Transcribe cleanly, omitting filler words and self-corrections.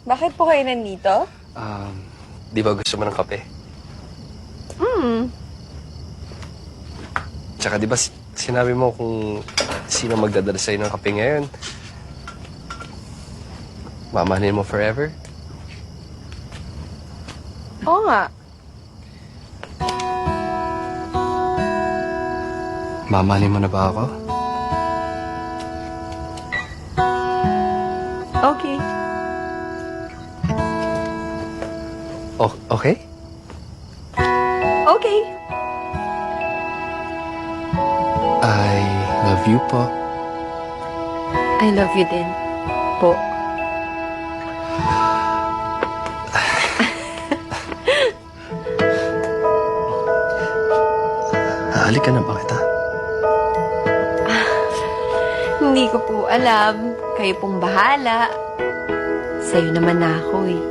Bakit po kayo nandito? Di ba gusto mo ng kape? Tsaka di ba sinabi mo kung sino magdadala sa'yo ng kape ngayon? Mamahalin mo forever? Oo nga. Mamahalin mo na ba ako? Okay. Okay? Okay. I love you po. I love you din. Po. Halikan na ba kita? Hindi ko po alam. Kayo pong bahala. Sa'yo naman na ako eh.